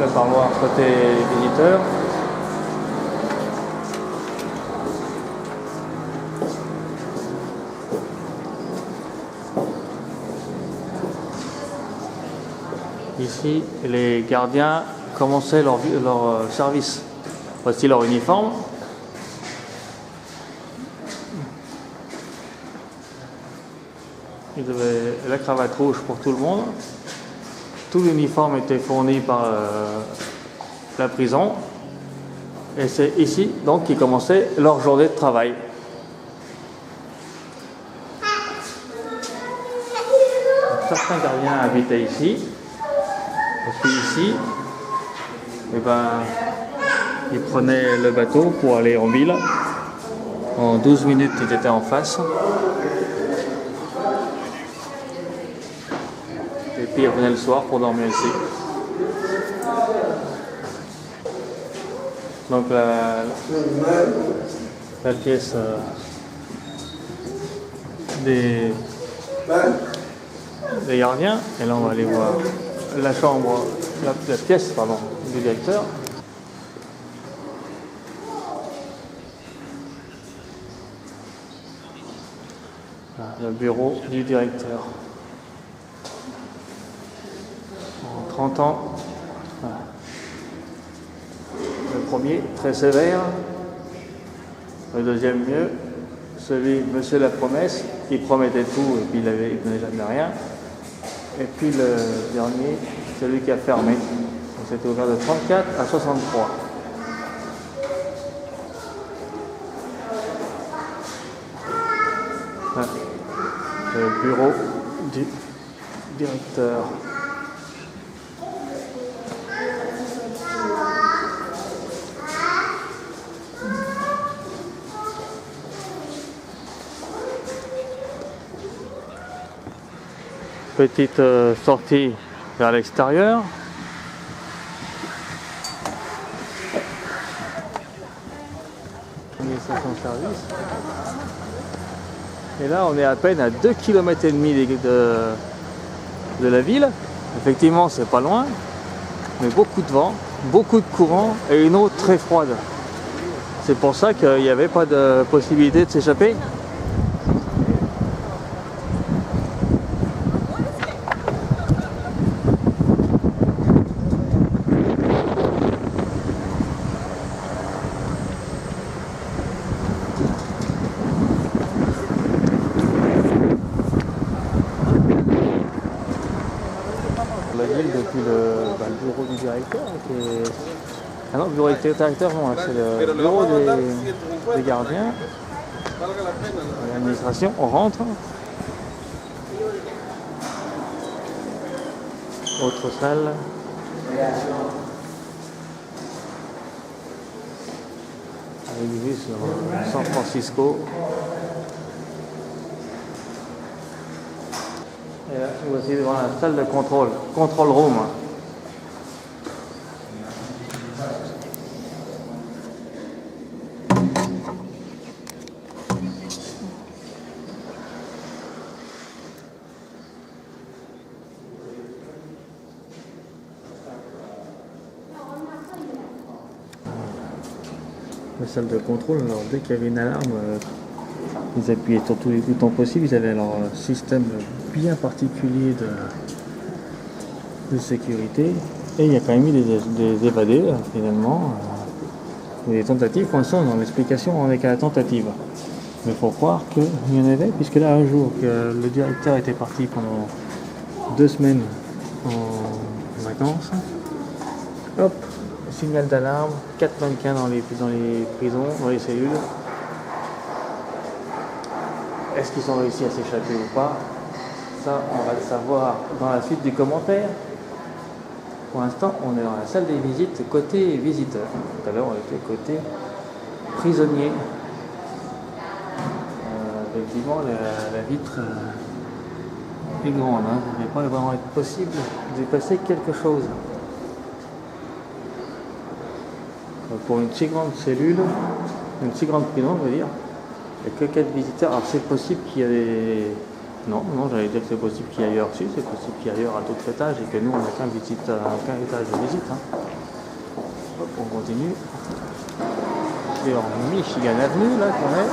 le parloir côté visiteur. Ici, les gardiens commençaient leur service. Voici leur uniforme. Ils avaient la cravate rouge pour tout le monde. Tout l'uniforme était fourni par la prison. Et c'est ici donc qu'ils commençaient leur journée de travail. Donc, certains gardiens habitaient ici. Et puis ici, ils prenaient le bateau pour aller en ville. En 12 minutes, ils étaient en face. Et puis ils revenaient le soir pour dormir ici. Donc la pièce des gardiens. Et là on va aller voir la chambre, la pièce du directeur. Le bureau du directeur. En 30 ans, voilà. Le premier, très sévère. Le deuxième, mieux. Celui, Monsieur la Promesse, il promettait tout et puis il ne donnait jamais rien. Et puis le dernier, celui qui a fermé. C'était ouvert de 34 à 63. Voilà. Le bureau du directeur. Petite sortie vers l'extérieur. Station-service. Et là, on est à peine à 2,5 km de la ville. Effectivement, c'est pas loin, mais beaucoup de vent, beaucoup de courant et une eau très froide. C'est pour ça qu'il n'y avait pas de possibilité de s'échapper. La ville depuis le bureau du directeur. Ah non, le bureau du directeur, non, c'est le bureau des gardiens. L'administration, on rentre. Autre salle. Avec vue sur San Francisco. Et là, voici devant la salle de contrôle, control room. La salle de contrôle, alors dès qu'il y avait une alarme, ils appuyaient sur tous les boutons possibles. Ils avaient leur système bien particulier de sécurité. Et il y a quand même eu des évadés, finalement. Des tentatives. Pour l'instant, dans l'explication, on n'est qu'à la tentative. Mais il faut croire qu'il y en avait, puisque là, un jour, que le directeur était parti pendant 2 semaines en vacances. Hop, signal d'alarme, 4 mannequins dans les prisons, dans les cellules. Est-ce qu'ils ont réussi à s'échapper ou pas? Ça, on va le savoir dans la suite du commentaire. Pour l'instant, on est dans la salle des visites côté visiteur. Tout à l'heure, on était côté prisonnier. Effectivement, la vitre est grande. Il ne va pas vraiment être possible de passer quelque chose. Pour une si grande cellule, une si grande prison, je veux dire, il n'y a que 4 visiteurs. Alors c'est possible qu'il y ait Non, non, j'allais dire que c'est possible qu'il y ait ailleurs aussi, c'est possible qu'il y ait ailleurs à d'autres étages et que nous on n'a qu'un étage de visite. Hein. Hop, on continue. C'est en Michigan Avenue là qu'on est.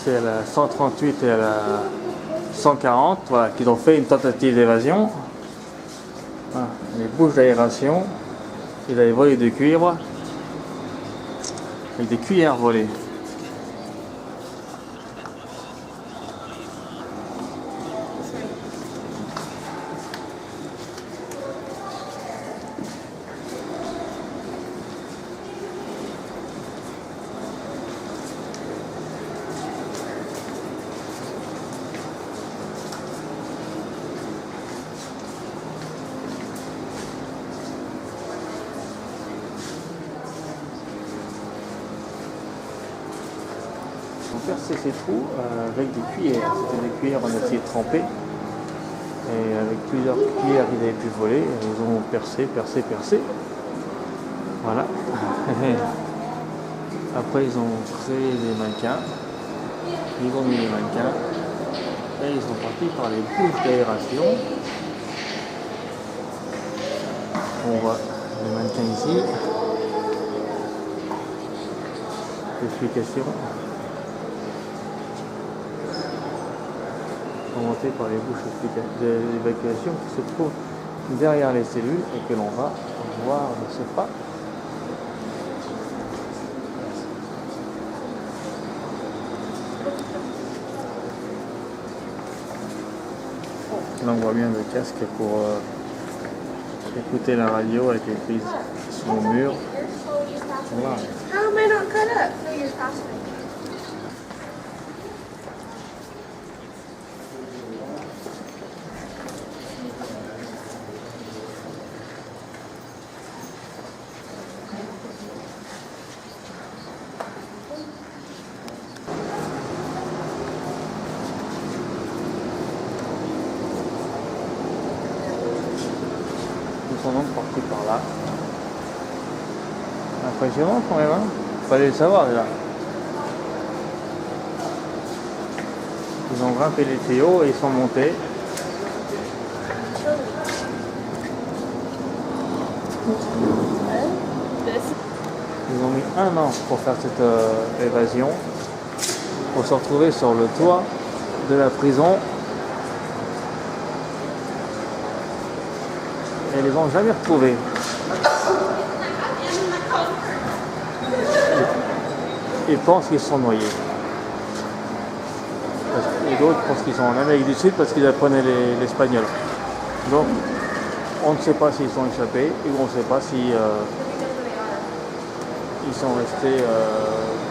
C'est la 138 et la 140 voilà, qui ont fait une tentative d'évasion. Voilà, les bouches d'aération, ils avaient volé de cuivre avec des cuillères volées. Ils ont percé ces trous avec des cuillères. C'était des cuillères en acier trempé. Et avec plusieurs cuillères qu'ils avaient pu voler, ils ont percé. Voilà. Après, ils ont créé des mannequins. Ils ont mis les mannequins. Et ils sont partis par les bouches d'aération. On voit les mannequins ici. Explication. Monté par les bouches d'évacuation qui se trouvent derrière les cellules et que l'on va voir de ce pas. Là on voit bien le casque pour écouter la radio avec les prises sur le mur. Voilà. How am I not cut up? No, you're faster. Ils sont donc partis par là. Impressionnant quand même, hein. Fallait le savoir déjà. Ils ont grimpé les tuyaux et ils sont montés. Ils ont mis 1 an pour faire cette évasion, pour se retrouver sur le toit de la prison. Et ils les ont jamais retrouvés. Ils pensent qu'ils sont noyés. Et d'autres pensent qu'ils sont en Amérique du Sud parce qu'ils apprenaient l'espagnol. Donc, on ne sait pas s'ils sont échappés et on ne sait pas si ils sont restés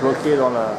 bloqués dans la